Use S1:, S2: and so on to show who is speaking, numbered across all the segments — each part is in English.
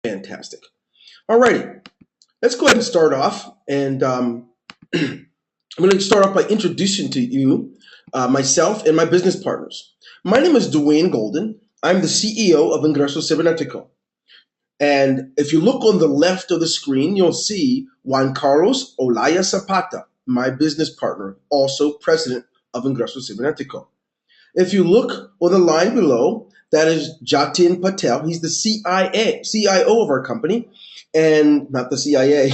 S1: Fantastic. Alrighty, let's go ahead and start off. And I'm going to start off by introducing to you myself and my business partners. My name is Dwayne Golden. I'm the CEO of Ingreso Cybernetico. And if you look on the left of the screen, you'll see Juan Carlos Olaya Zapata, my business partner, also president of Ingreso Cybernetico. If you look on the line below, that is Jatin Patel. He's the CIO of our company, and not the CIA.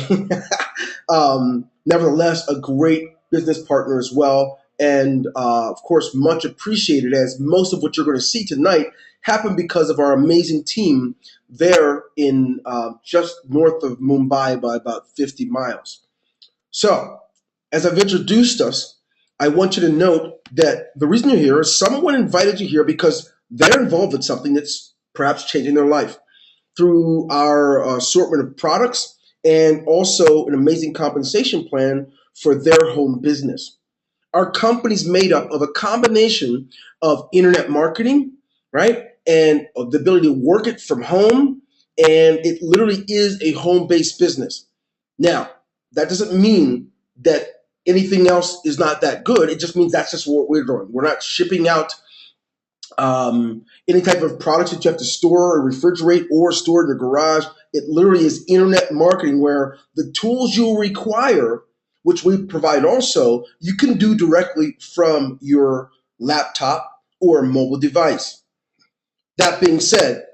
S1: Nevertheless, a great business partner as well, and of course, much appreciated, as most of what you're going to see tonight happened because of our amazing team there in just north of Mumbai by about 50 miles. So, as I've introduced us, I want you to note that the reason you're here is someone invited you here because they're involved in something that's perhaps changing their life through our assortment of products and also an amazing compensation plan for their home business. Our company's made up of a combination of internet marketing, right? And of the ability to work it from home. And it literally is a home-based business. Now, that doesn't mean that anything else is not that good. It just means that's just what we're doing. We're not shipping out any type of products that you have to store or refrigerate or store in your garage. It literally is internet marketing where the tools you'll require, which we provide also, you can do directly from your laptop or mobile device. That being said,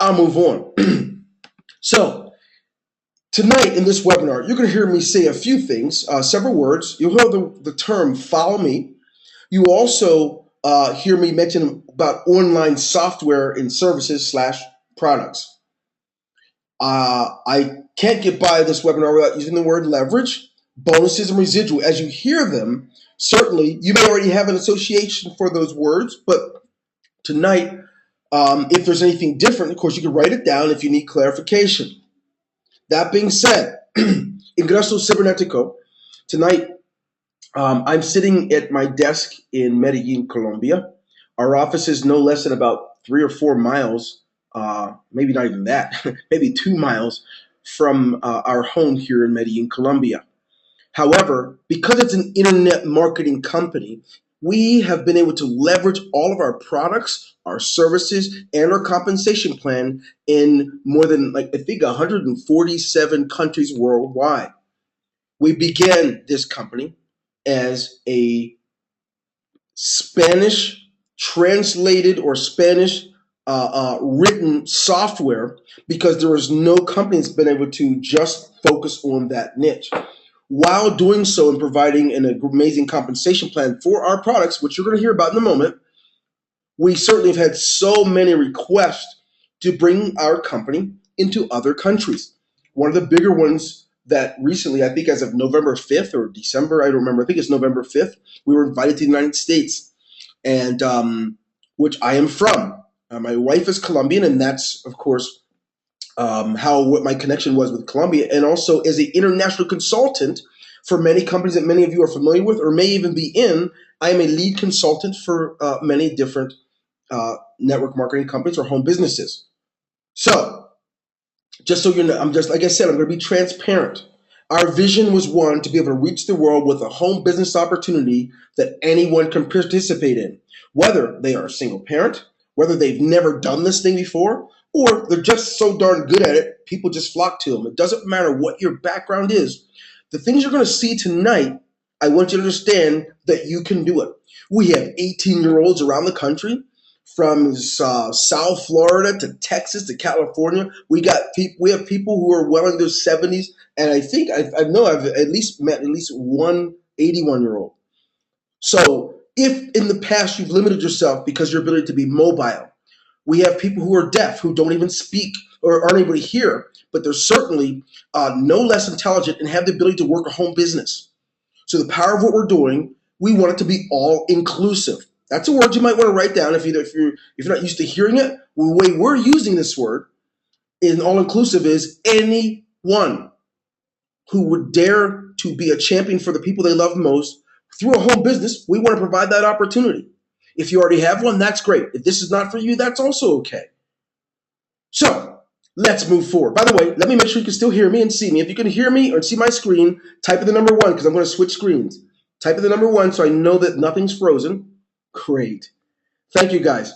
S1: I'll move on. So, tonight in this webinar, you're going to hear me say a few things, several words. You'll hear the term follow me. You also hear me mention about online software and services / products. I can't get by this webinar without using the word leverage, bonuses, and residual. As you hear them, certainly you may already have an association for those words, but tonight, if there's anything different, of course, you can write it down if you need clarification. That being said, Ingreso Cybernetico, tonight I'm sitting at my desk in Medellin, Colombia. Our office is no less than about 3 or 4 miles, maybe not even that, maybe 2 miles from our home here in Medellin, Colombia. However, because it's an internet marketing company, we have been able to leverage all of our products, our services, and our compensation plan in more than, I think, 147 countries worldwide. We began this company as a Spanish translated or Spanish written software because there was no company that's been able to just focus on that niche. While doing so and providing an amazing compensation plan for our products, which you're going to hear about in a moment, we certainly have had so many requests to bring our company into other countries. One of the bigger ones that recently, I think as of November 5th or December, I don't remember, I think it's November 5th, we were invited to the United States, and which I am from. My wife is Colombian, and that's, of course, what my connection was with Colombia, and also as an international consultant for many companies that many of you are familiar with or may even be in. I am a lead consultant for many different network marketing companies or home businesses. So, just so you know, I'm just, like I said, I'm going to be transparent. Our vision was one, to be able to reach the world with a home business opportunity that anyone can participate in, whether they are a single parent, whether they've never done this thing before, or they're just so darn good at it, people just flock to them. It doesn't matter what your background is. The things you're going to see tonight, I want you to understand that you can do it. We have 18-year-olds around the country, from South Florida to Texas to California. We have people who are well in their 70s, and I think I've at least met one 81-year-old. So if in the past you've limited yourself because your ability to be mobile, we have people who are deaf, who don't even speak or aren't able to hear, but they're certainly no less intelligent and have the ability to work a home business. So the power of what we're doing, we want it to be all inclusive. That's a word you might want to write down if you're not used to hearing it. The way we're using this word in all inclusive is anyone who would dare to be a champion for the people they love most through a home business. We want to provide that opportunity. If you already have one, that's great. If this is not for you, that's also okay. So Let's move forward. By the way, let me make sure you can still hear me and see me. If you can hear me or see my screen, type in the number one because I'm going to switch screens. Type in the number one so I know that nothing's frozen. Great. Thank you, guys.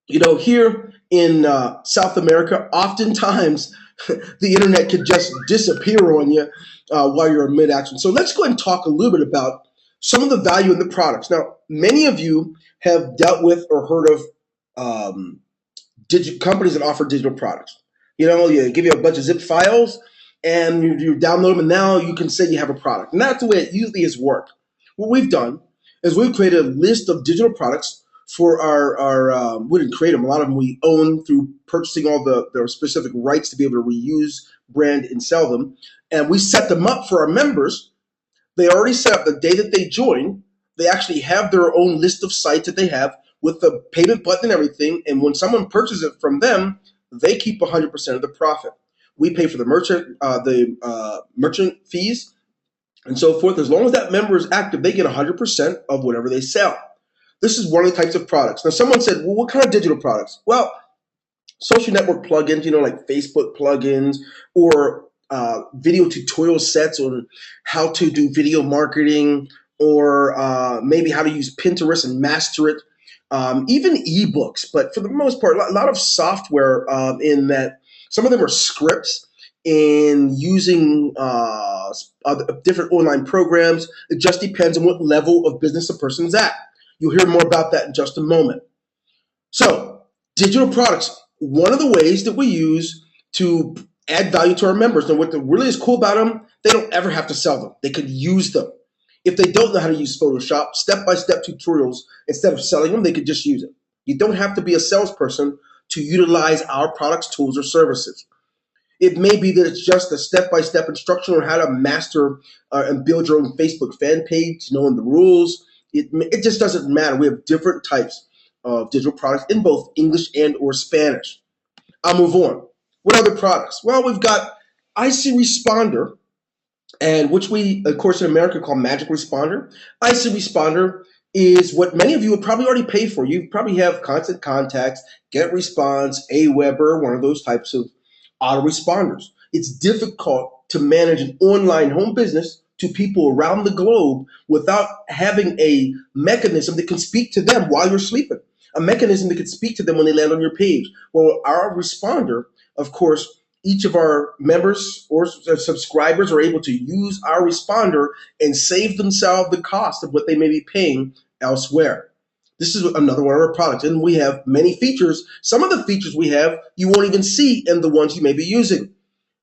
S1: Here in South America, oftentimes the internet could just disappear on you while you're in mid-action. So let's go ahead and talk a little bit about some of the value in the products. Now, many of you have dealt with or heard of companies that offer digital products. You give you a bunch of zip files and you download them, and now you can say you have a product. And that's the way it usually is worked. What we've done is we've created a list of digital products for our we didn't create them. A lot of them we own through purchasing all the specific rights to be able to reuse, brand, and sell them. And we set them up for our members. They already set up the day that they join. They actually have their own list of sites that they have with the payment button and everything. And when someone purchases it from them, they keep 100% of the profit. We pay for the merchant fees and so forth. As long as that member is active, they get 100% of whatever they sell. This is one of the types of products. Now, someone said, well, what kind of digital products? Well, social network plugins, like Facebook plugins, or video tutorial sets on how to do video marketing, or maybe how to use Pinterest and master it. Even ebooks, but for the most part, a lot of software in that some of them are scripts and using different online programs. It just depends on what level of business a person's at. You'll hear more about that in just a moment. So, digital products, one of the ways that we use to add value to our members. And what really is cool about them, they don't ever have to sell them. They could use them. If they don't know how to use Photoshop, step-by-step tutorials, instead of selling them, they could just use it. You don't have to be a salesperson to utilize our products, tools, or services. It may be that it's just a step-by-step instruction on how to master and build your own Facebook fan page, knowing the rules. It just doesn't matter. We have different types of digital products in both English and or Spanish. I'll move on. What other products? Well, we've got IC Responder, and which we, of course, in America call Magic Responder. IC Responder is what many of you would probably already pay for. You probably have Constant Contacts, GetResponse, Aweber, one of those types of autoresponders. It's difficult to manage an online home business to people around the globe without having a mechanism that can speak to them while you're sleeping, a mechanism that can speak to them when they land on your page. Well, our responder, of course, each of our members or subscribers are able to use our responder and save themselves the cost of what they may be paying elsewhere. This is another one of our products, and we have many features. Some of the features we have you won't even see in the ones you may be using,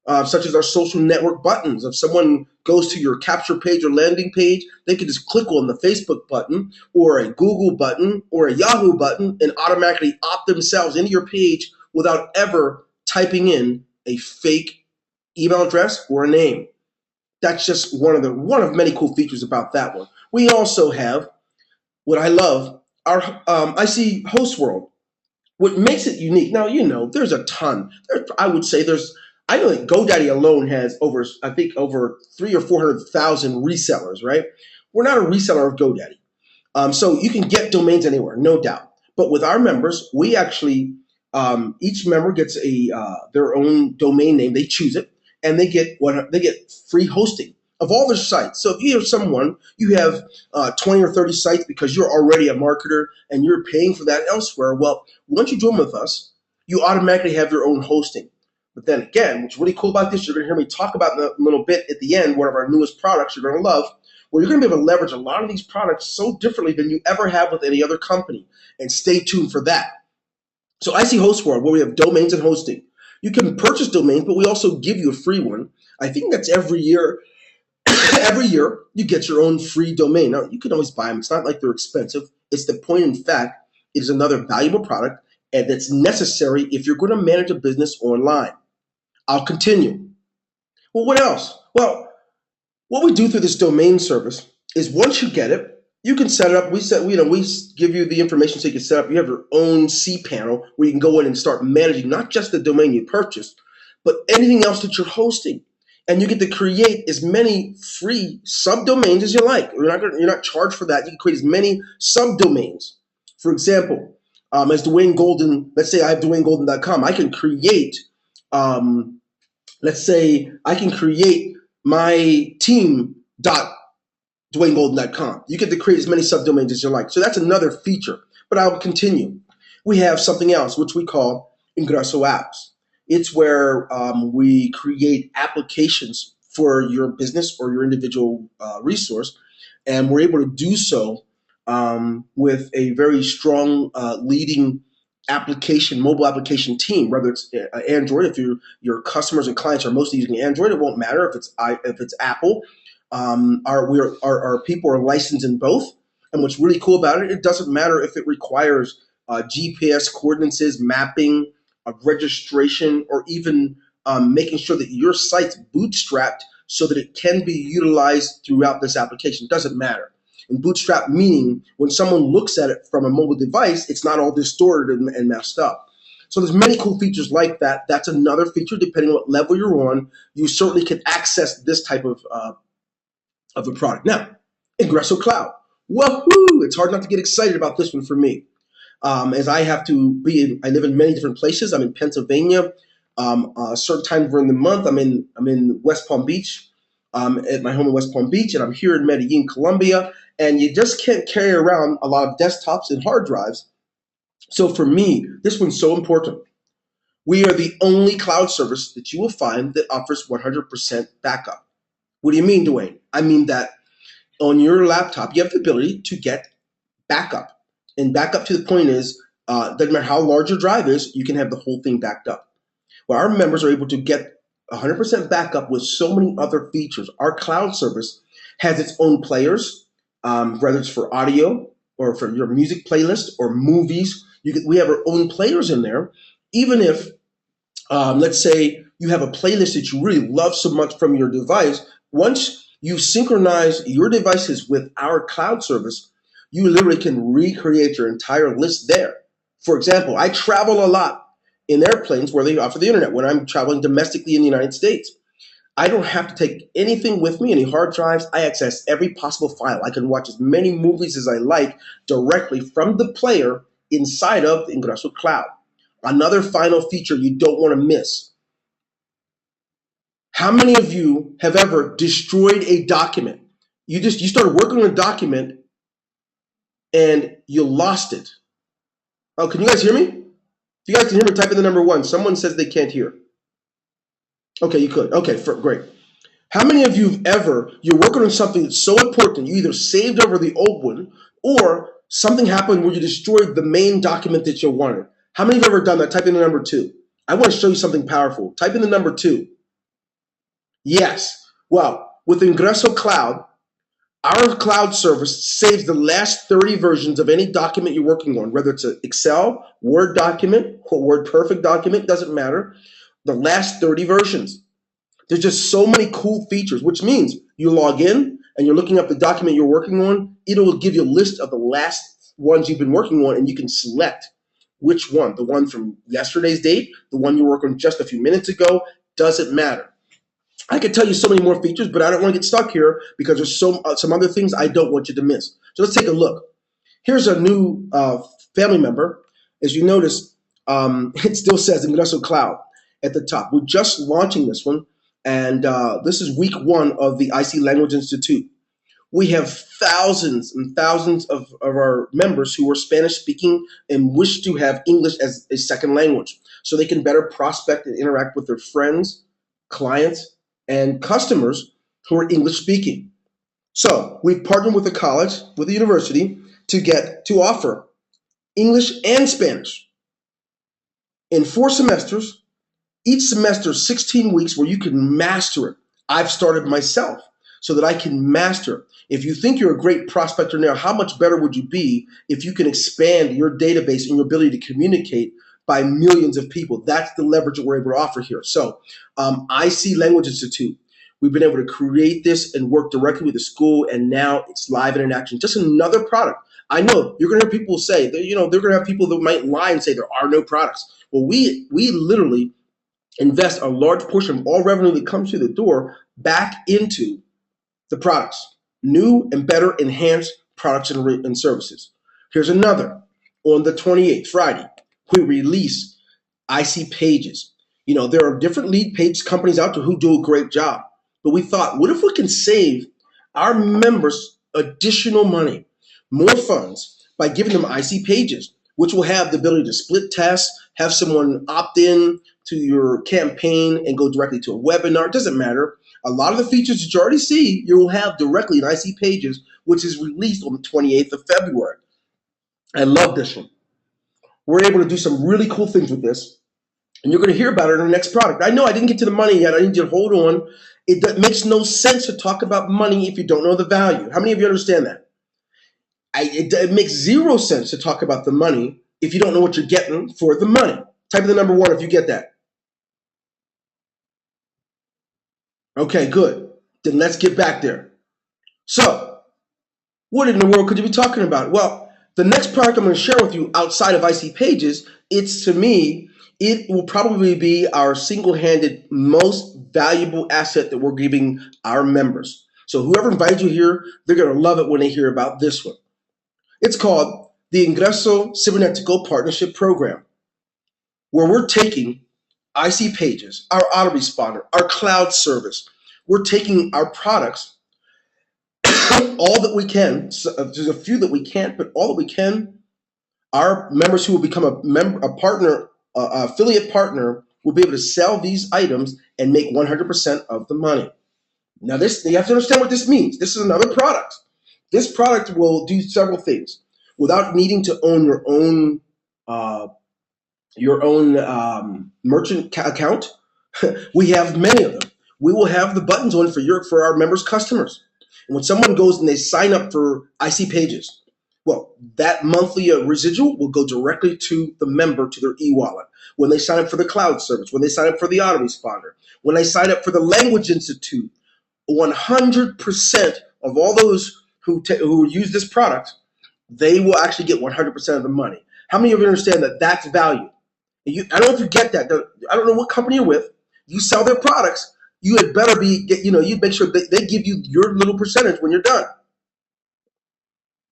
S1: such as our social network buttons. If someone goes to your capture page or landing page, they can just click on the Facebook button or a Google button or a Yahoo button and automatically opt themselves into your page without ever typing in a fake email address or a name. That's just one of many cool features about that one. We also have what I love, our IC Host World. What makes it unique, now there's a ton. I would say I know that GoDaddy alone has over 300,000 or 400,000 resellers, right? We're not a reseller of GoDaddy. So you can get domains anywhere, no doubt. But with our members, we actually, each member gets their own domain name. They choose it, and they get free hosting of all their sites. So if you have 20 or 30 sites because you're already a marketer and you're paying for that elsewhere. Well, once you join with us, you automatically have your own hosting. But then again, what's really cool about this, you're going to hear me talk about in a little bit at the end, one of our newest products you're going to love, where you're going to be able to leverage a lot of these products so differently than you ever have with any other company. And stay tuned for that. So IC Host World, where we have domains and hosting. You can purchase domains, but we also give you a free one. I think that's every year. Every year, you get your own free domain. Now, you can always buy them. It's not like they're expensive. It's the point, in fact, it is another valuable product, and that's necessary if you're going to manage a business online. I'll continue. Well, what else? Well, what we do through this domain service is once you get it, you can set it up. We give you the information so you can set up. You have your own cPanel where you can go in and start managing not just the domain you purchased, but anything else that you're hosting. And you get to create as many free subdomains as you like. You're not charged for that. You can create as many subdomains. For example, as Dwayne Golden, let's say I have DwayneGolden.com, I can create let's say I can create my team.dwaynegolden.com. You get to create as many subdomains as you like. So that's another feature. But I'll continue. We have something else, which we call Ingreso apps. It's where we create applications for your business or your individual resource, and we're able to do so with a very strong leading mobile application team. Whether it's Android, if your customers and clients are mostly using Android, it won't matter if it's Apple. Our people are licensed in both, and what's really cool about it, it doesn't matter if it requires GPS coordinates, mapping, registration, or even making sure that your site's bootstrapped so that it can be utilized throughout this application. It doesn't matter. And bootstrap meaning when someone looks at it from a mobile device, it's not all distorted and messed up. So there's many cool features like that. That's another feature. Depending on what level you're on, you certainly can access this type of a product. Now, Ingreso Cloud. Woohoo! It's hard not to get excited about this one for me. As I live in many different places. I'm in Pennsylvania. Certain times during the month, I'm in West Palm Beach, at my home in West Palm Beach, and I'm here in Medellin, Colombia. And you just can't carry around a lot of desktops and hard drives. So for me, this one's so important. We are the only cloud service that you will find that offers 100% backup. What do you mean, Dwayne? I mean that on your laptop, you have the ability to get backup. And backup to the point is, doesn't matter how large your drive is, you can have the whole thing backed up. Well, our members are able to get 100% backup with so many other features. Our cloud service has its own players, whether it's for audio or for your music playlist or movies. We have our own players in there. Even if, let's say, you have a playlist that you really love so much from your device, once you synchronize your devices with our cloud service, you literally can recreate your entire list there. For example, I travel a lot in airplanes where they offer the internet when I'm traveling domestically in the United States. I don't have to take anything with me, any hard drives. I access every possible file. I can watch as many movies as I like directly from the player inside of the Ingreso Cloud. Another final feature you don't want to miss. How many of you have ever destroyed a document? You started working on a document and you lost it. Oh, can you guys hear me? If you guys can hear me, type in the number 1. Someone says they can't hear. Okay, you could. Okay, great. How many of you you're working on something that's so important, you either saved over the old one or something happened where you destroyed the main document that you wanted? How many of you have ever done that? Type in the number 2. I want to show you something powerful. Type in the number 2. Yes. Well, with Ingreso Cloud, our cloud service saves the last 30 versions of any document you're working on, whether it's an Excel, Word document, or Word Perfect document, doesn't matter. The last 30 versions. There's just so many cool features, which means you log in and you're looking up the document you're working on. It will give you a list of the last ones you've been working on, and you can select which one. The one from yesterday's date, the one you worked on just a few minutes ago, doesn't matter. I could tell you so many more features, but I don't want to get stuck here because there's some other things I don't want you to miss. So let's take a look. Here's a new family member. As you notice, it still says Ingreso Cloud at the top. We're just launching this one, and this is week 1 of the IC Language Institute. We have thousands and thousands of our members who are Spanish speaking and wish to have English as a second language so they can better prospect and interact with their friends, clients, and customers who are English speaking. So we've partnered with a college, with a university, to offer English and Spanish in 4 semesters, each semester 16 weeks where you can master it. I've started myself so that I can master. If you think you're a great prospector now, how much better would you be if you can expand your database and your ability to communicate by millions of people? That's the leverage that we're able to offer here. So IC Language Institute, we've been able to create this and work directly with the school, and now it's live and in action. Just another product. I know you're going to hear people say that, they're going to have people that might lie and say there are no products. Well, we literally invest a large portion of all revenue that comes through the door back into the products, new and better enhanced products and services. Here's another. On the 28th, Friday, we release IC Pages. There are different lead page companies out there who do a great job. But we thought, what if we can save our members additional money, more funds, by giving them IC pages, which will have the ability to split tests, have someone opt in to your campaign and go directly to a webinar. It doesn't matter. A lot of the features that you already see, you will have directly in IC pages, which is released on the 28th of February. I love this one. We're able to do some really cool things with this. And you're going to hear about it in the next product. I know I didn't get to the money yet. I need you to hold on. It makes no sense to talk about money if you don't know the value. How many of you understand that? It makes zero sense to talk about the money if you don't know what you're getting for the money. Type in the number 1 if you get that. Okay, good. Then let's get back there. So, what in the world could you be talking about? Well, the next product I'm going to share with you outside of IC Pages, it will probably be our single-handed most valuable asset that we're giving our members. So whoever invited you here, they're going to love it when they hear about this one. It's called the Ingreso Cybernetico Partnership Program, where we're taking IC Pages, our autoresponder, our cloud service. We're taking our products, all that we can. So there's a few that we can't, but all that we can. Our members who will become a partner, affiliate partner, will be able to sell these items and make 100% of the money. Now, you have to understand what this means. This is another product. This product will do several things without needing to own your own merchant account. We have many of them. We will have the buttons on for our members' customers. And when someone goes and they sign up for IC Pages, well, that monthly residual will go directly to the member, to their e-wallet. When they sign up for the cloud service, when they sign up for the autoresponder, when they sign up for the Language Institute, 100% of all those who use this product, they will actually get 100% of the money. How many of you understand that that's value? I don't know if you get that. I don't know what company you're with. You sell their products. You had better you make sure they give you your little percentage when you're done.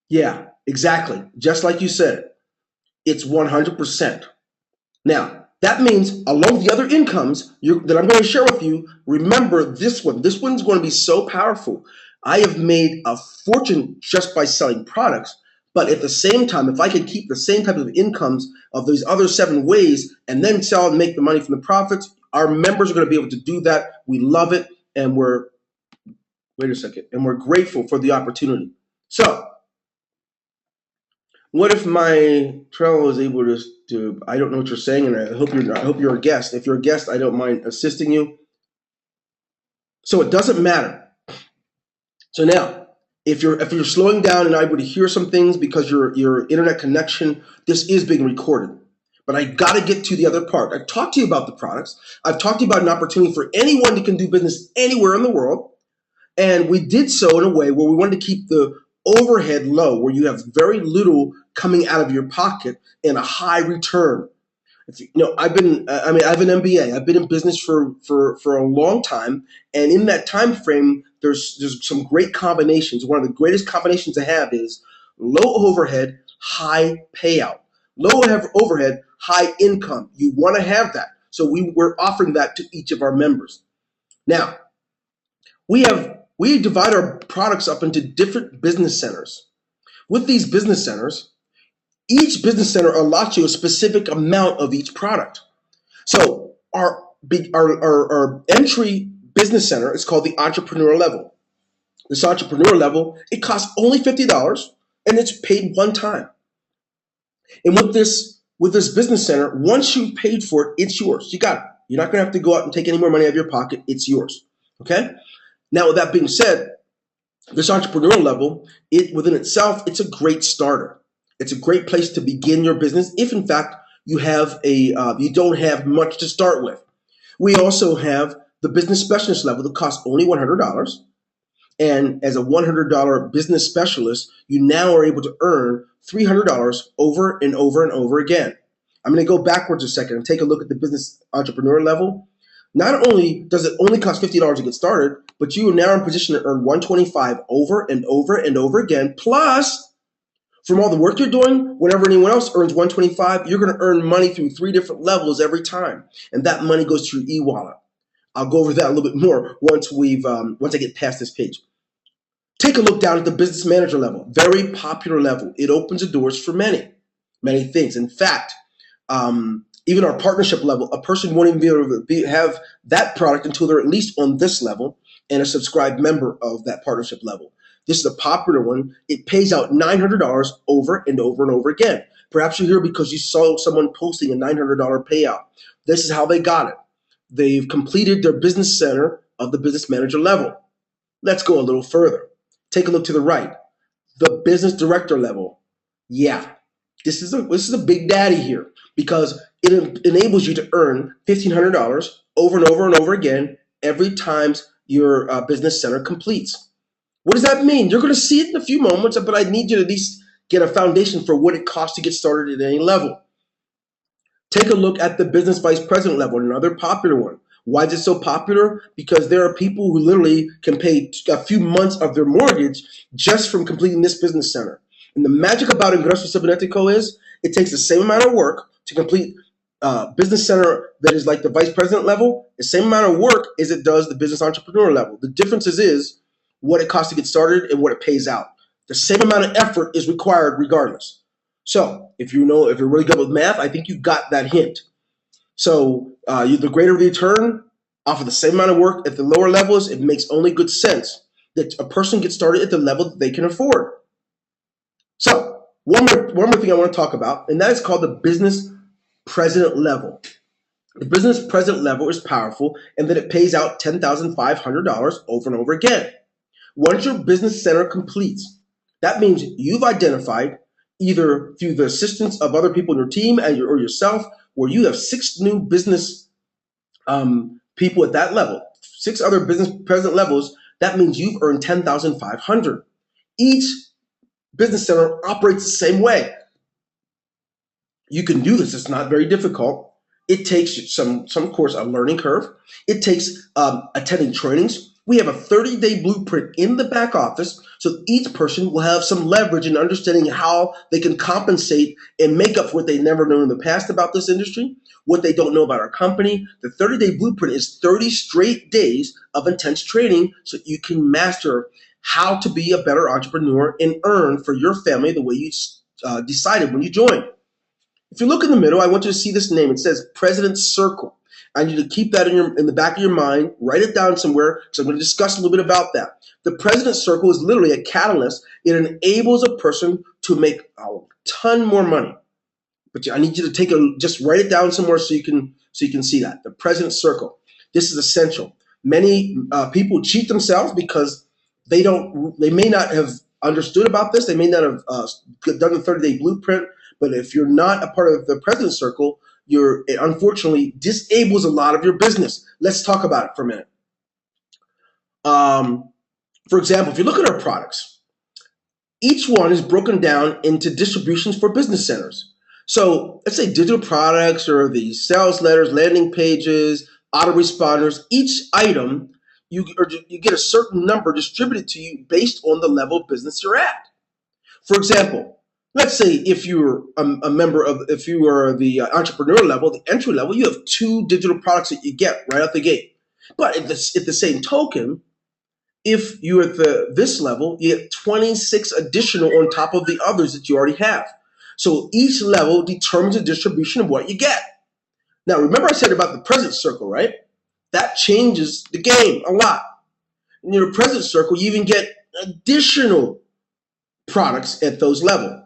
S1: Yeah, exactly. Just like you said, it's 100%. Now, that means along with the other incomes that I'm going to share with you, remember this one. This one's going to be so powerful. I have made a fortune just by selling products, but at the same time, if I can keep the same type of incomes of those other 7 ways and then sell and make the money from the profits, our members are going to be able to do that. We love it, and we're grateful for the opportunity. So, what if my Trello is able to? I don't know what you're saying, and I hope you're a guest. If you're a guest, I don't mind assisting you. So it doesn't matter. So now, if you're slowing down and able to hear some things because your internet connection, this is being recorded. But I got to get to the other part. I've talked to you about the products. I've talked to you about an opportunity for anyone that can do business anywhere in the world, and we did so in a way where we wanted to keep the overhead low, where you have very little coming out of your pocket and a high return. I have an MBA. I've been in business for a long time, and in that time frame, there's some great combinations. One of the greatest combinations I have is low overhead, high payout. Low overhead, high income. You want to have that, so we're offering that to each of our members. Now, we divide our products up into different business centers. With these business centers, each business center allots you a specific amount of each product. So our entry business center is called the entrepreneur level. This entrepreneur level, it costs only $50 and it's paid one time. And with this business center, once you've paid for it, it's yours. You got it. You're not going to have to go out and take any more money out of your pocket. It's yours. Okay? Now, with that being said, this entrepreneur level, within itself, it's a great starter. It's a great place to begin your business if, in fact, you don't have much to start with. We also have the business specialist level that costs only $100. And as a $100 business specialist, you now are able to earn $300 over and over and over again. I'm going to go backwards a second and take a look at the business entrepreneur level. Not only does it only cost $50 to get started, but you are now in position to earn $125 over and over and over again, plus From all the work you're doing, whenever anyone else earns 125, you're going to earn money through 3 different levels every time, and that money goes to your e-wallet. I'll go over that a little bit more once I get past this page. Take a look down at the business manager level. Very popular level. It opens the doors for many things. In fact, even our partnership level, a person won't even be able to have that product until they're at least on this level and a subscribed member of that partnership level. This is a popular one. It pays out $900 over and over and over again. Perhaps you're here because you saw someone posting a $900 payout. This is how they got it. They've completed their business center of the business manager level. Let's go a little further. Take a look to the right. The business director level. Yeah, this is a big daddy here because it enables you to earn $1,500 over and over and over again every time your business center completes. What does that mean? You're going to see it in a few moments, but I need you to at least get a foundation for what it costs to get started at any level. Take a look at the business vice president level, another popular one. Why is it so popular? Because there are people who literally can pay a few months of their mortgage just from completing this business center. And the magic about Ingreso Cybernetico is it takes the same amount of work to complete business center that is like the vice president level, the same amount of work as it does the business entrepreneur level. The difference is what it costs to get started and what it pays out. The same amount of effort is required regardless. So if you're really good with math, I think you got that hint. So the greater the return off of the same amount of work at the lower levels, it makes only good sense that a person gets started at the level that they can afford. So one more thing I want to talk about, and that is called the business president level. The business president level is powerful in that it pays out $10,500 over and over again. Once your business center completes, that means you've identified either through the assistance of other people in your team or yourself, where you have 6 new business people at that level, 6 other business president levels. That means you've earned $10,500. Each business center operates the same way. You can do this. It's not very difficult. It takes some course, a learning curve. It takes attending trainings. We have a 30-day blueprint in the back office, so each person will have some leverage in understanding how they can compensate and make up for what they never known in the past about this industry, what they don't know about our company. The 30-day blueprint is 30 straight days of intense training so you can master how to be a better entrepreneur and earn for your family the way you decided when you joined. If you look in the middle, I want you to see this name. It says President's Circle. I need you to keep that in the back of your mind. Write it down somewhere because I'm going to discuss a little bit about that. The President's Circle is literally a catalyst. It enables a person to make a ton more money. But I need you to just write it down somewhere so you can see that. The President's Circle. This is essential. Many people cheat themselves because they may not have understood about this. They may not have done the 30-day blueprint. But if you're not a part of the President's Circle, it unfortunately disables a lot of your business. Let's talk about it for a minute. For example, if you look at our products, each one is broken down into distributions for business centers. So let's say digital products or the sales letters, landing pages, autoresponders. Each item, you get a certain number distributed to you based on the level of business you're at. For example, let's say if you're if you are the entrepreneur level, the entry level, you have 2 digital products that you get right out the gate. But at the same token, if you're at this level, you get 26 additional on top of the others that you already have. So each level determines the distribution of what you get. Now, remember I said about the President's Circle, right? That changes the game a lot. In your President's Circle, you even get additional products at those levels.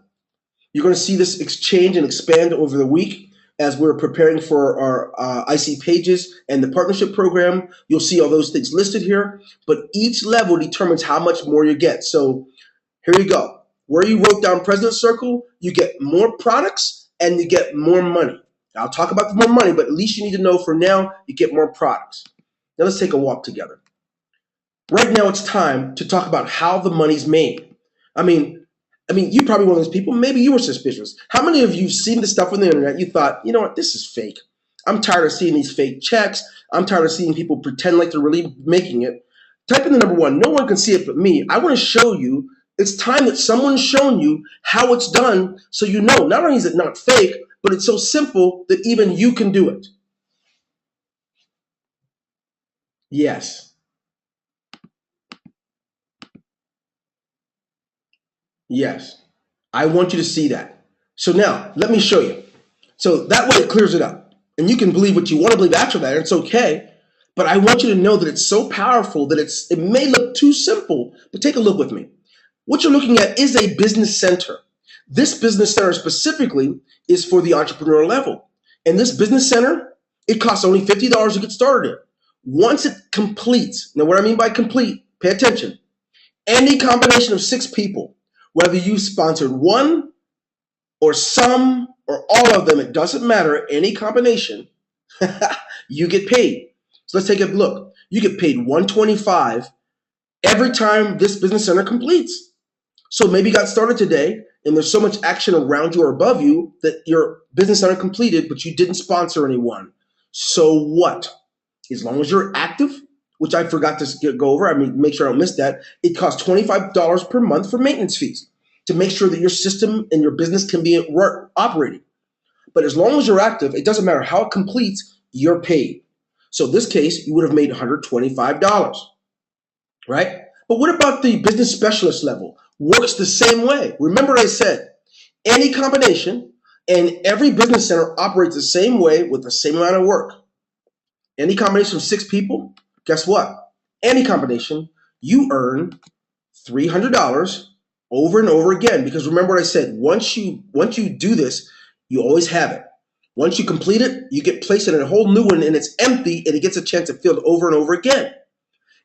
S1: You're going to see this exchange and expand over the week as we're preparing for our IC pages and the partnership program. You'll see all those things listed here, but each level determines how much more you get. So here you go. Where you wrote down President's Circle, you get more products and you get more money. I'll talk about the more money, but at least you need to know for now you get more products. Now let's take a walk together. Right now it's time to talk about how the money's made. I mean, you're probably one of those people, maybe you were suspicious. How many of you have seen this stuff on the internet? You thought, you know what, this is fake. I'm tired of seeing these fake checks. I'm tired of seeing people pretend like they're really making it. Type in the number 1. No one can see it but me. I want to show you It's time that someone's shown you how it's done, so you know not only is it not fake, but it's so simple that even you can do it. Yes. Yes. I want you to see that. So now, let me show you. So that way it clears it up. And you can believe what you want to believe after that, and it's okay. But I want you to know that it's so powerful that it may look too simple, but take a look with me. What you're looking at is a business center. This business center specifically is for the entrepreneur level. And this business center, it costs only $50 to get started in. Once it completes, now what I mean by complete, pay attention. Any combination of 6 people, whether you sponsored one or some or all of them, it doesn't matter, any combination, you get paid. So let's take a look. You get paid $125 every time this business center completes. So maybe you got started today and there's so much action around you or above you that your business center completed, but you didn't sponsor anyone. So what? As long as you're active, which I forgot to go over, I mean, make sure I don't miss that, it costs $25 per month for maintenance fees to make sure that your system and your business can be operating. But as long as you're active, it doesn't matter how it completes, you're paid. So in this case, you would have made $125, right? But what about the business specialist level? Works the same way. Remember I said, any combination and every business center operates the same way with the same amount of work. Any combination of 6 people, guess what? Any combination, you earn $300 over and over again. Because remember what I said, once you do this, you always have it. Once you complete it, you get placed in a whole new one and it's empty and it gets a chance to fill it over and over again.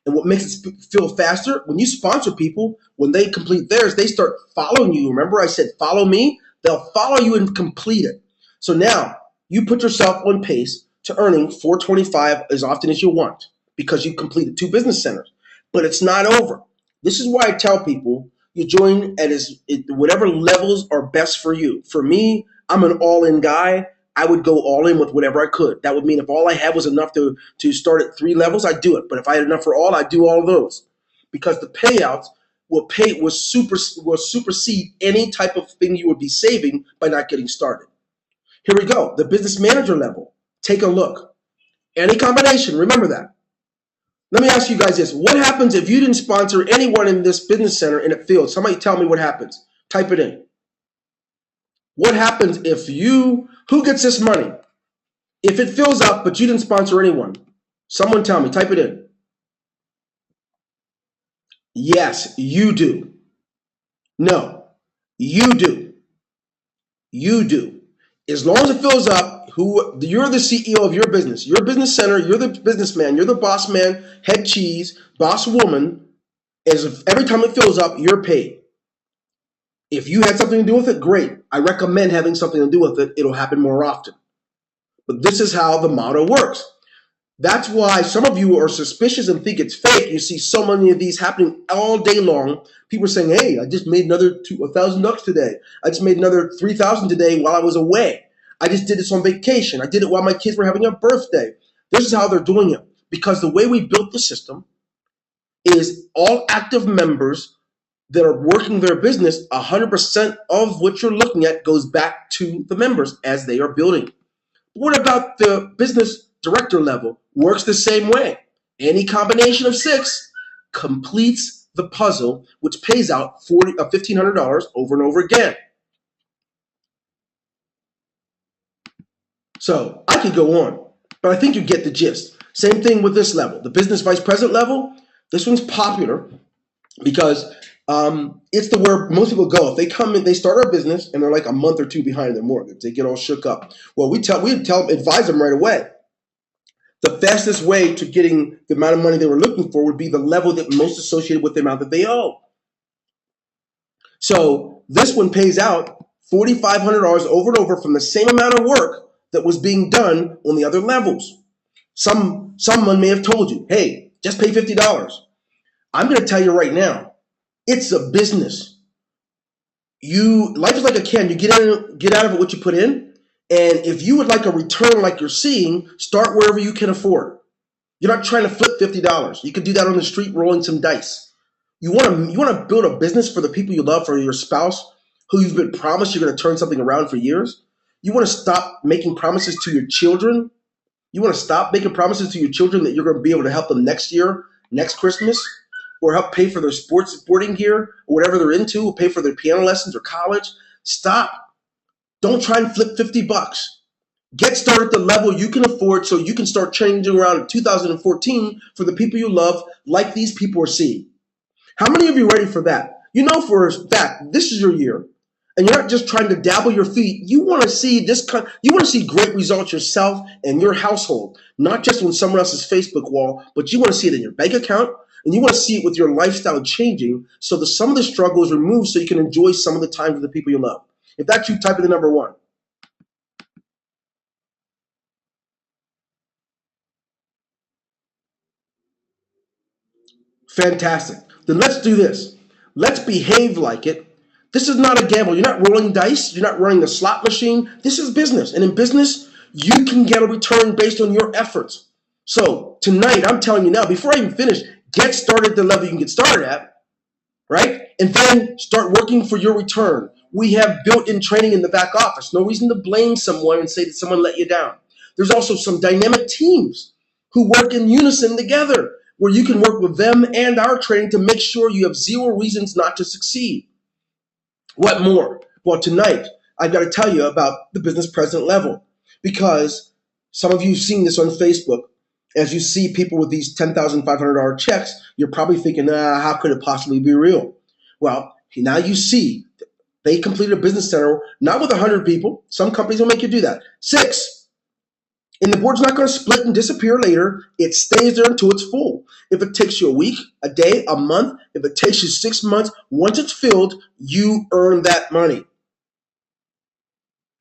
S1: And what makes it feel faster, when you sponsor people, when they complete theirs, they start following you. Remember I said, follow me? They'll follow you and complete it. So now you put yourself on pace to earning $425 as often as you want because you completed 2 business centers. But it's not over. This is why I tell people you join at whatever levels are best for you. For me, I'm an all-in guy. I would go all in with whatever I could. That would mean if all I had was enough to start at 3 levels, I'd do it. But if I had enough for all, I'd do all of those. Because the payouts will supersede any type of thing you would be saving by not getting started. Here we go. The business manager level. Take a look. Any combination, remember that. Let me ask you guys this. What happens if you didn't sponsor anyone in this business center and it failed? Somebody tell me what happens. Type it in. What happens if who gets this money? If it fills up, but you didn't sponsor anyone. Someone tell me, type it in. Yes, you do. No, you do. You do. As long as it fills up, you're the CEO of your business center, you're the businessman, you're the boss man, head cheese, boss woman. Every time it fills up, you're paid. If you had something to do with it, great. I recommend having something to do with it. It'll happen more often. But this is how the model works. That's why some of you are suspicious and think it's fake. You see so many of these happening all day long. People are saying, hey, I just made another $1,000 today. I just made another $3,000 today while I was away. I just did this on vacation. I did it while my kids were having a birthday. This is how they're doing it. Because the way we built the system is all active members that are working their business, 100% of what you're looking at goes back to the members as they are building. What about the business director level? Works the same way. Any combination of 6 completes the puzzle, which pays out $1,500 over and over again. So I could go on, but I think you get the gist. Same thing with this level. The business vice president level, this one's popular because it's where most people go. If they come in, they start our business and they're like a month or 2 behind their mortgage. They get all shook up. Well, we advise them right away. The fastest way to getting the amount of money they were looking for would be the level that most associated with the amount that they owe. So this one pays out $4,500 over and over from the same amount of work that was being done on the other levels. Someone may have told you, hey, just pay $50. I'm going to tell you right now, it's a business. Life is like a can. You get out of it what you put in. And if you would like a return like you're seeing, start wherever you can afford. You're not trying to flip $50. You can do that on the street rolling some dice. You want to build a business for the people you love, for your spouse, who you've been promised you're going to turn something around for years. You want to stop making promises to your children. You want to stop making promises to your children that you're going to be able to help them next year, next Christmas, or help pay for their sporting gear, or whatever they're into, or pay for their piano lessons or college. Stop. Don't try and flip 50 bucks. Get started at the level you can afford so you can start changing around in 2014 for the people you love, like these people are seeing. How many of you are ready for that? You know for a fact this is your year, and you're not just trying to dabble your feet. You want to see you want to see great results yourself and your household, not just on someone else's Facebook wall, but you want to see it in your bank account, and you want to see it with your lifestyle changing, so that some of the struggle is removed, so you can enjoy some of the time with the people you love. If that's you, type in the number 1. Fantastic. Then let's do this. Let's behave like it. This is not a gamble. You're not rolling dice. You're not running a slot machine. This is business. And in business, you can get a return based on your efforts. So tonight, I'm telling you now, before I even finish, get started at the level you can get started at, right? And then start working for your return. We have built-in training in the back office. No reason to blame someone and say that someone let you down. There's also some dynamic teams who work in unison together, where you can work with them and our training to make sure you have 0 reasons not to succeed. What more? Well, tonight, I've got to tell you about the business president level, because some of you have seen this on Facebook. As you see people with these $10,500 checks, you're probably thinking, how could it possibly be real? Well, now you see they completed a business center, not with 100 people. Some companies will make you do that. 6. And the board's not going to split and disappear later. It stays there until it's full. If it takes you a week, a day, a month, if it takes you 6 months, once it's filled, you earn that money.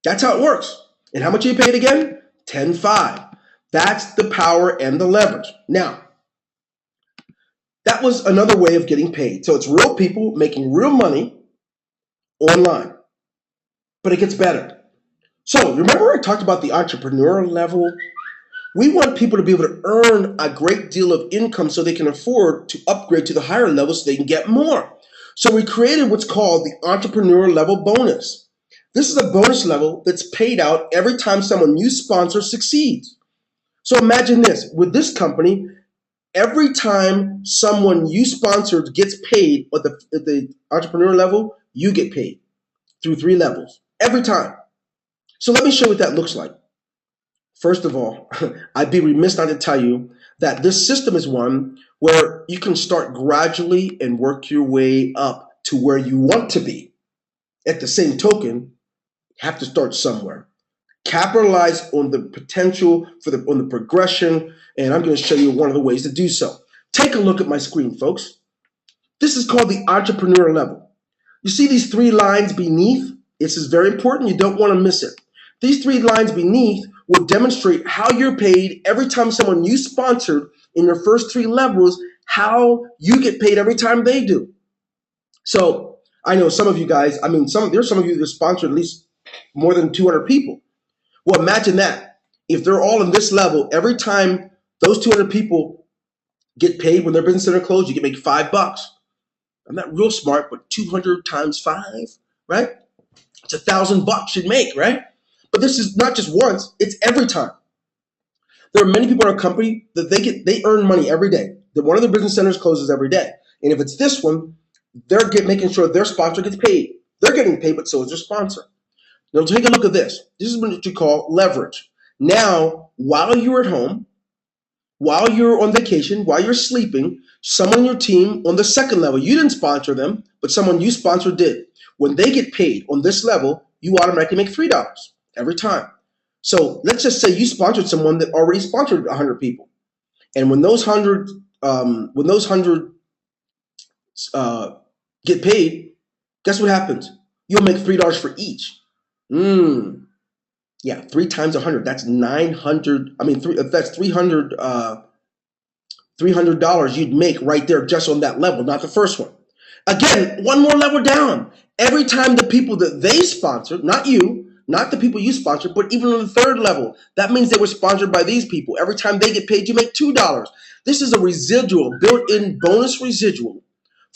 S1: That's how it works. And how much are you paid again? 10.5. That's the power and the leverage. Now, that was another way of getting paid. So it's real people making real money online. But it gets better. So remember I talked about the entrepreneur level? We want people to be able to earn a great deal of income so they can afford to upgrade to the higher level so they can get more. So we created what's called the entrepreneur level bonus. This is a bonus level that's paid out every time someone you sponsor succeeds. So imagine this. With this company, every time someone you sponsored gets paid at the entrepreneur level, you get paid through 3 levels. Every time. So let me show you what that looks like. First of all, I'd be remiss not to tell you that this system is one where you can start gradually and work your way up to where you want to be. At the same token, you have to start somewhere. Capitalize on the potential on the progression, and I'm going to show you one of the ways to do so. Take a look at my screen, folks. This is called the entrepreneur level. You see these 3 lines beneath? This is very important. You don't want to miss it. These 3 lines beneath will demonstrate how you're paid every time someone you sponsored in your first 3 levels, how you get paid every time they do. So I know some of you guys, there's some of you that sponsored at least more than 200 people. Well, imagine that. If they're all in this level, every time those 200 people get paid when their business center closed, you can make $5. I'm not real smart, but 200 times 5, right? It's $1,000 you'd make, right? But this is not just once, it's every time. There are many people in our company that they earn money every day. That one of their business centers closes every day. And if it's this one, they're making sure their sponsor gets paid. They're getting paid, but so is their sponsor. Now take a look at this. This is what you call leverage. Now, while you're at home, while you're on vacation, while you're sleeping, someone on your team on the second level, you didn't sponsor them, but someone you sponsored did. When they get paid on this level, you automatically make $3 every time. So let's just say you sponsored someone that already sponsored 100 people, and when those 100 get paid, guess what happens? You'll make $3 for each. Yeah, 3 times 100. That's 900. That's 300. $300 you'd make right there just on that level, not the first one. Again, one more level down. Every time the people that they sponsored, not you, not the people you sponsored, but even on the third level, that means they were sponsored by these people. Every time they get paid, you make $2. This is a residual, built-in bonus residual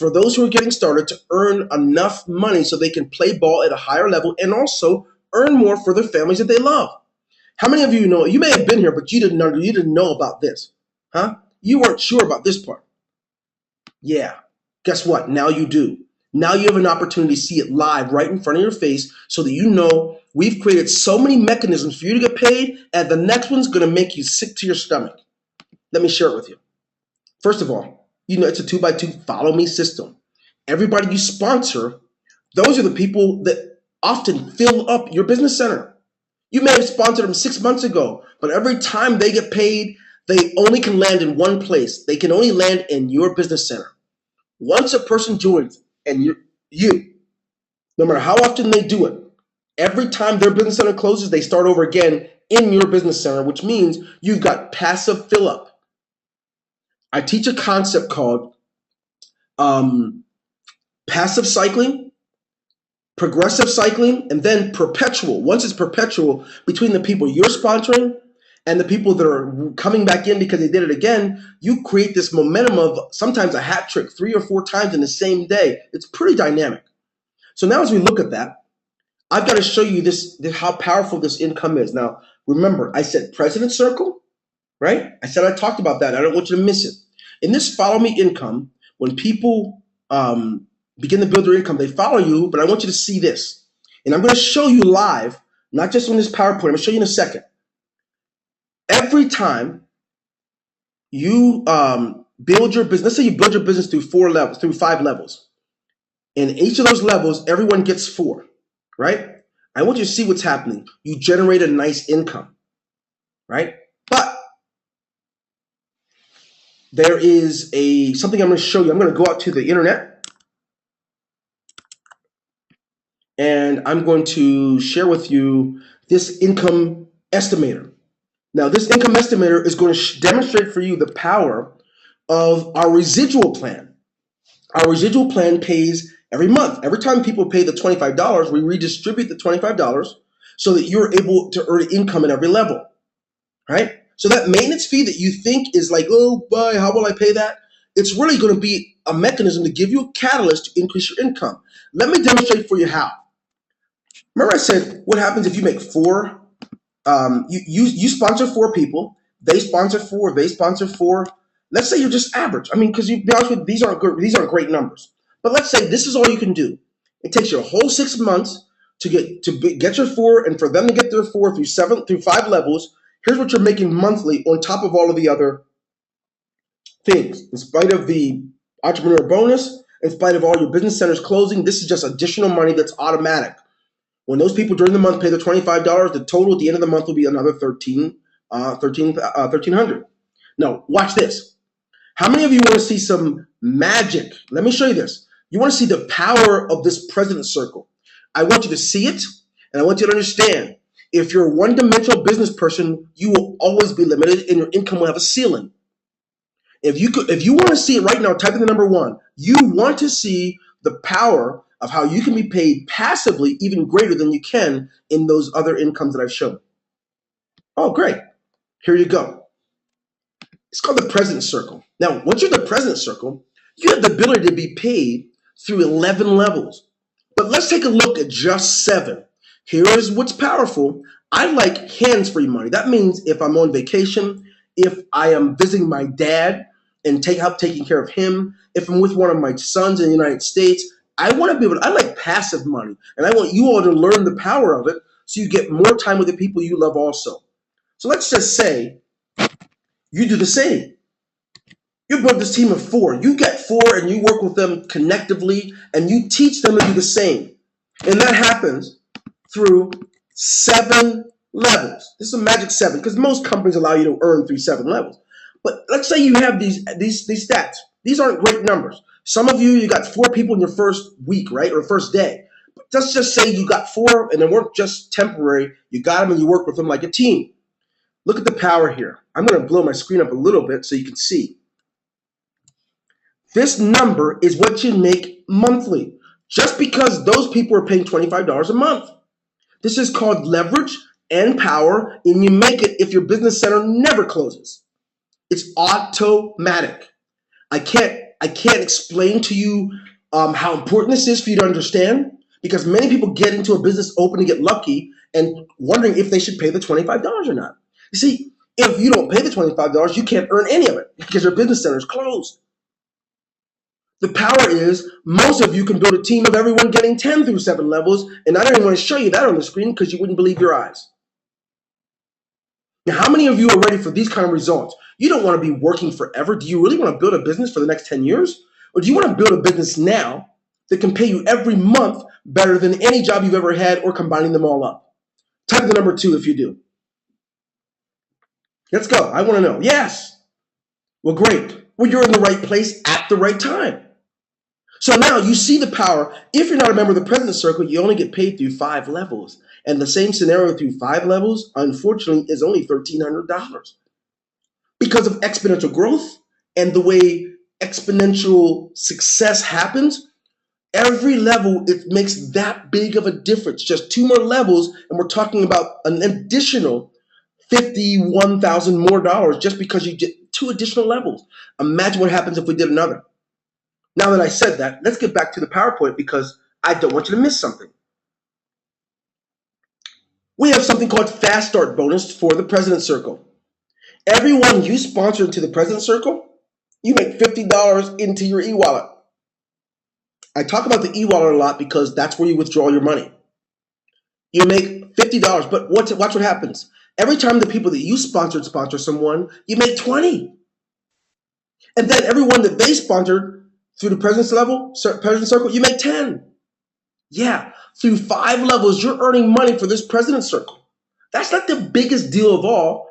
S1: for those who are getting started to earn enough money so they can play ball at a higher level and also earn more for their families that they love. How many of you know, you may have been here, but you didn't know about this, huh? You weren't sure about this part. Yeah, guess what? Now you do. Now you have an opportunity to see it live right in front of your face so that you know we've created so many mechanisms for you to get paid, and the next one's going to make you sick to your stomach. Let me share it with you. First of all, you know it's a 2x2 follow me system. Everybody you sponsor, those are the people that often fill up your business center. You may have sponsored them 6 months ago, but every time they get paid, they only can land in one place. They can only land in your business center. Once a person joins, and you, no matter how often they do it, every time their business center closes, they start over again in your business center, which means you've got passive fill up. I teach a concept called passive cycling, progressive cycling, and then perpetual. Once it's perpetual, between the people you're sponsoring and the people that are coming back in because they did it again, you create this momentum of sometimes a hat trick 3 or 4 times in the same day. It's pretty dynamic. So now as we look at that, I've got to show you this how powerful this income is. Now, remember, I said President Circle, right? I said I talked about that. I don't want you to miss it. In this follow me income, when people begin to build their income, they follow you, but I want you to see this. And I'm going to show you live, not just on this PowerPoint. I'm going to show you in a second. Every time you build your business, let's say you build your business through 5 levels. In each of those levels, everyone gets 4, right? I want you to see what's happening. You generate a nice income, right? But there is something I'm going to show you. I'm going to go out to the internet and I'm going to share with you this income estimator. Now, this income estimator is going to demonstrate for you the power of our residual plan. Our residual plan pays every month. Every time people pay the $25, we redistribute the $25 so that you're able to earn income at every level, right? So that maintenance fee that you think is like, oh boy, how will I pay that? It's really going to be a mechanism to give you a catalyst to increase your income. Let me demonstrate for you how. Remember I said, what happens if you make 4? You sponsor 4 people, they sponsor 4, they sponsor 4. Let's say you're just average. I mean, because you be honest with you, these aren't great numbers. But let's say this is all you can do. It takes you a whole 6 months to get your 4, and for them to get their 4 through 5 levels. Here's what you're making monthly on top of all of the other things. In spite of the entrepreneur bonus, in spite of all your business centers closing, this is just additional money that's automatic. When those people during the month pay the $25, the total at the end of the month will be another $1,300. Now, watch this. How many of you want to see some magic? Let me show you this. You want to see the power of this President Circle. I want you to see it, and I want you to understand. If you're a one-dimensional business person, you will always be limited, and your income will have a ceiling. If you want to see it right now, type in the number 1. You want to see the power of how you can be paid passively even greater than you can in those other incomes that I've shown. Oh, great. Here you go. It's called the President Circle. Now, once you're in the President Circle, you have the ability to be paid through 11 levels. But let's take a look at just 7. Here is what's powerful. I like hands-free money. That means if I'm on vacation, if I am visiting my dad and help taking care of him, if I'm with one of my sons in the United States, I want to be able to, I like passive money, and I want you all to learn the power of it so you get more time with the people you love also. So let's just say you do the same. You build this team of 4. You get 4 and you work with them connectively and you teach them to do the same. And that happens through 7 levels. This is a magic 7 because most companies allow you to earn through 7 levels. But let's say you have these stats. These aren't great numbers. Some of you got 4 people in your first week, right, or first day. But let's just say you got 4 and they weren't just temporary. You got them and you work with them like a team. Look at the power here. I'm going to blow my screen up a little bit so you can see. This number is what you make monthly, just because those people are paying $25 a month. This is called leverage and power, and you make it if your business center never closes. It's automatic. I I can't explain to you how important this is for you to understand, because many people get into a business open to get lucky and wondering if they should pay the $25 or not. You see, if you don't pay the $25, you can't earn any of it because your business center is closed. The power is most of you can build a team of everyone getting 10 through 7 levels, and I don't even want to show you that on the screen because you wouldn't believe your eyes. Now, how many of you are ready for these kind of results? You don't want to be working forever. Do you really want to build a business for the next 10 years? Or do you want to build a business now that can pay you every month better than any job you've ever had, or combining them all up? Type the number 2 if you do. Let's go. I want to know. Yes. Well, great. Well, you're in the right place at the right time. So now you see the power. If you're not a member of the President's Circle, you only get paid through 5 levels. And the same scenario through 5 levels, unfortunately, is only $1,300. Because of exponential growth and the way exponential success happens, every level, it makes that big of a difference. Just 2 more levels, and we're talking about an additional $51,000 more dollars just because you get 2 additional levels. Imagine what happens if we did another. Now that I said that, let's get back to the PowerPoint because I don't want you to miss something. We have something called Fast Start Bonus for the President's Circle. Everyone you sponsor into the President's Circle, you make $50 into your e-wallet. I talk about the e-wallet a lot because that's where you withdraw your money. You make $50, but watch what happens. Every time the people that you sponsor someone, you make 20. And then everyone that they sponsored through the President's Circle, you make 10. Yeah, through 5 levels, you're earning money for this President's Circle. That's not the biggest deal of all.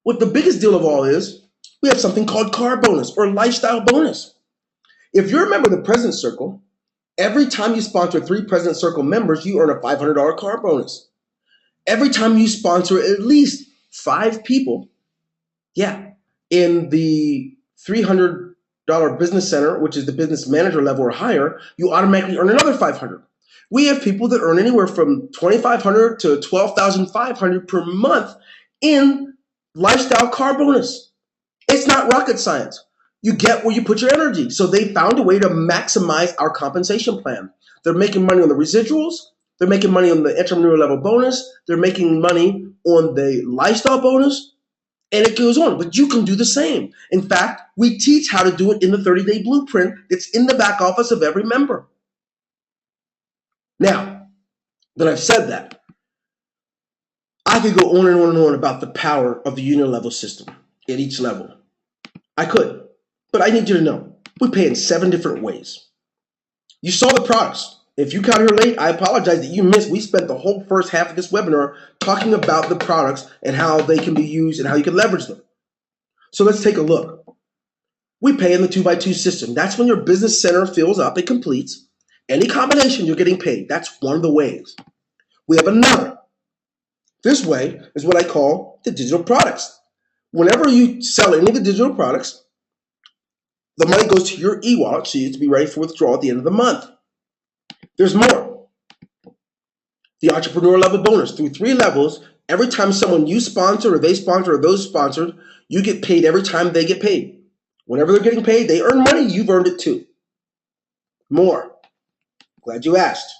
S1: What the biggest deal of all is, we have something called car bonus or lifestyle bonus. If you're a member of the President's Circle, every time you sponsor 3 President's Circle members, you earn a $500 car bonus. Every time you sponsor at least 5 people, in the $300 business center, which is the business manager level or higher, you automatically earn another $500. We have people that earn anywhere from $2,500 to $12,500 per month in lifestyle car bonus. It's not rocket science. You get where you put your energy. So they found a way to maximize our compensation plan. They're making money on the residuals. They're making money on the entrepreneur level bonus. They're making money on the lifestyle bonus. And it goes on, but you can do the same. In fact, we teach how to do it in the 30-day blueprint that's in the back office of every member. Now that I've said that, I could go on and on and on about the power of the union level system at each level. I could, but I need you to know, we pay in 7 different ways. You saw the products. If you got here late, I apologize that you missed. We spent the whole first half of this webinar talking about the products and how they can be used and how you can leverage them. So let's take a look. We pay in the 2x2 system. That's when your business center fills up, it completes. Any combination, you're getting paid. That's one of the ways. We have another. This way is what I call the digital products. Whenever you sell any of the digital products, the money goes to your e-wallet, so you have to be ready for withdrawal at the end of the month. There's more. The entrepreneur level bonus through 3 levels. Every time someone you sponsor or they sponsor or those sponsored, you get paid every time they get paid. Whenever they're getting paid, they earn money, you've earned it too. More. Glad you asked.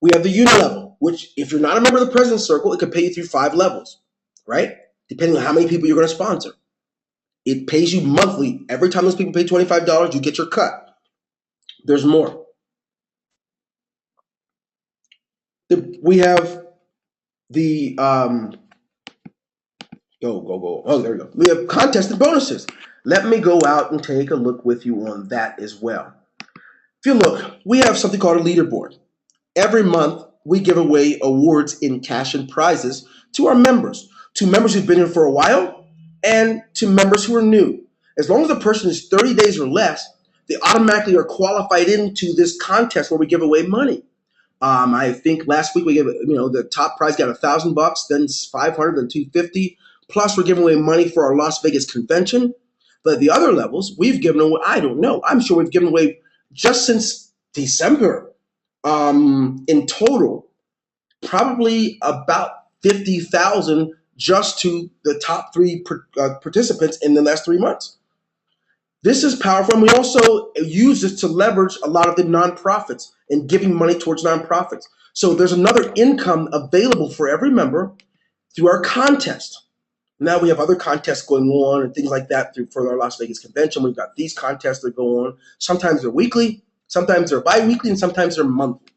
S1: We have the unilevel, which if you're not a member of the President's Circle, it could pay you through 5 levels, right? Depending on how many people you're going to sponsor. It pays you monthly. Every time those people pay $25, you get your cut. There's more. We have the go. Oh, there we go. We have contested bonuses. Let me go out and take a look with you on that as well. If you look, we have something called a leaderboard. Every month, we give away awards in cash and prizes to our members, to members who've been here for a while and to members who are new. As long as the person is 30 days or less, they automatically are qualified into this contest where we give away money. I think last week we gave the top prize got $1,000, then 500, then 250. Plus, we're giving away money for our Las Vegas convention. But the other levels, we've given away. I don't know. I'm sure we've given away just since December. In total, probably about 50,000 just to the top 3 participants in the last 3 months. This is powerful, and we also use this to leverage a lot of the nonprofits and giving money towards nonprofits. So there's another income available for every member through our contest. Now we have other contests going on and things like that through for our Las Vegas convention. We've got these contests that go on. Sometimes they're weekly, sometimes they're bi-weekly, and sometimes they're monthly.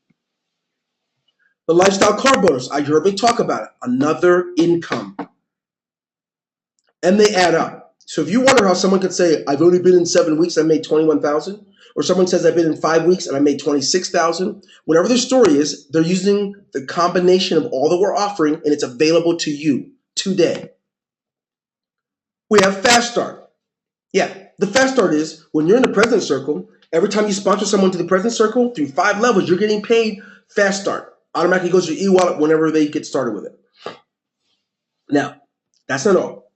S1: The lifestyle car bonus, I heard me talk about it. Another income. And they add up. So if you wonder how someone could say, I've only been in 7 weeks, I made 21,000, or someone says I've been in 5 weeks and I made 26,000, whatever their story is, they're using the combination of all that we're offering, and it's available to you today. We have Fast Start. Yeah, the Fast Start is when you're in the President Circle, every time you sponsor someone to the President Circle through 5 levels, you're getting paid Fast Start. Automatically goes to your e-wallet whenever they get started with it. Now, that's not all.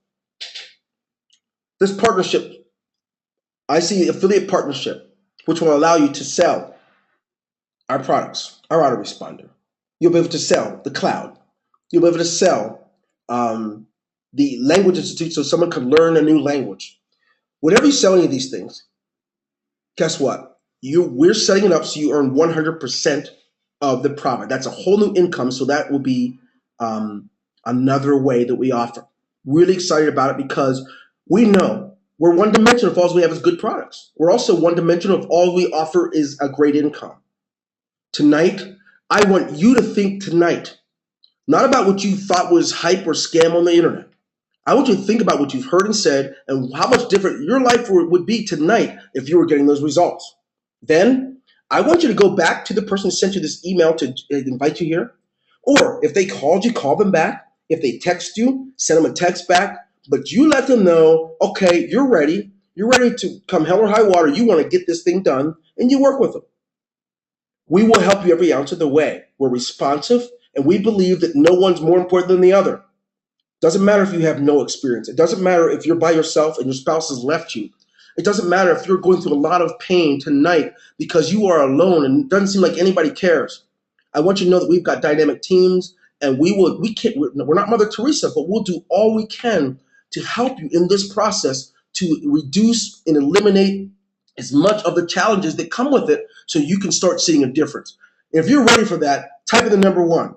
S1: This partnership, I see affiliate partnership, which will allow you to sell our products, our autoresponder. You'll be able to sell the cloud. You'll be able to sell the language institute so someone can learn a new language. Whenever you sell any of these things, guess what? We're setting it up so you earn 100% of the profit. That's a whole new income, so that will be another way that we offer. Really excited about it because we know we're one-dimensional if all we have is good products. We're also one-dimensional if all we offer is a great income. Tonight, I want you to think tonight, not about what you thought was hype or scam on the internet. I want you to think about what you've heard and said and how much different your life would be tonight if you were getting those results. Then, I want you to go back to the person who sent you this email to invite you here. Or if they called you, call them back. If they text you, send them a text back. But you let them know, okay, you're ready. You're ready to come hell or high water. You want to get this thing done, and you work with them. We will help you every ounce of the way. We're responsive, and we believe that no one's more important than the other. Doesn't matter if you have no experience. It doesn't matter if you're by yourself and your spouse has left you. It doesn't matter if you're going through a lot of pain tonight because you are alone and it doesn't seem like anybody cares. I want you to know that we've got dynamic teams, and we're not Mother Teresa, but we'll do all we can to help you in this process to reduce and eliminate as much of the challenges that come with it so you can start seeing a difference. If you're ready for that, type in the number 1.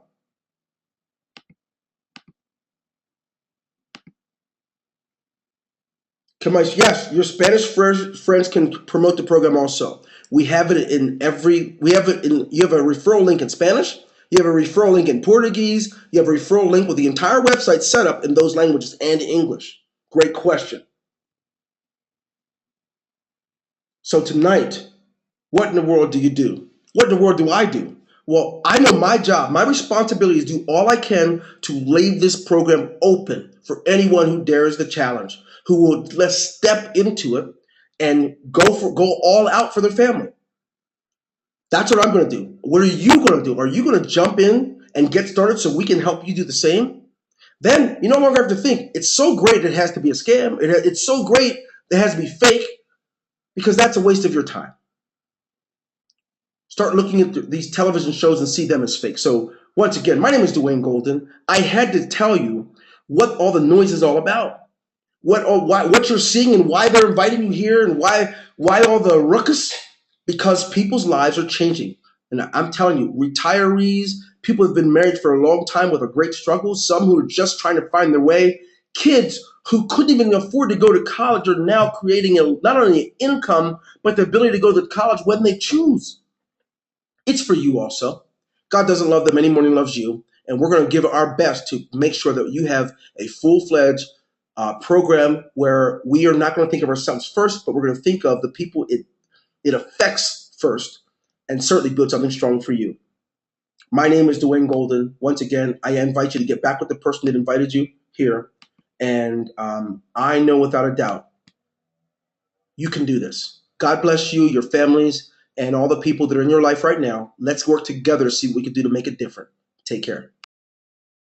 S1: Yes, your Spanish friends can promote the program also. We have it in you have a referral link in Spanish, you have a referral link in Portuguese, you have a referral link with the entire website set up in those languages and English. Great question. So tonight, what in the world do you do? What in the world do I do? Well, I know my job, my responsibility is to do all I can to leave this program open for anyone who dares the challenge, who will let's step into it and go all out for their family. That's what I'm going to do. What are you going to do? Are you going to jump in and get started so we can help you do the same? Then you no longer have to think, it's so great it has to be a scam. It's so great it has to be fake, because that's a waste of your time. Start looking at these television shows and see them as fake. So once again, my name is Dwayne Golden. I had to tell you what all the noise is all about, what you're seeing and why they're inviting you here and why all the ruckus, because people's lives are changing. And I'm telling you, retirees, people who've been married for a long time with a great struggle, some who are just trying to find their way, kids who couldn't even afford to go to college are now creating not only an income, but the ability to go to college when they choose. It's for you also. God doesn't love them any more than he loves you. And we're going to give our best to make sure that you have a full-fledged program where we are not going to think of ourselves first, but we're going to think of the people it affects first, and certainly build something strong for you. My name is Dwayne Golden. Once again, I invite you to get back with the person that invited you here. And I know without a doubt, you can do this. God bless you, your families, and all the people that are in your life right now. Let's work together to see what we can do to make it different. Take care.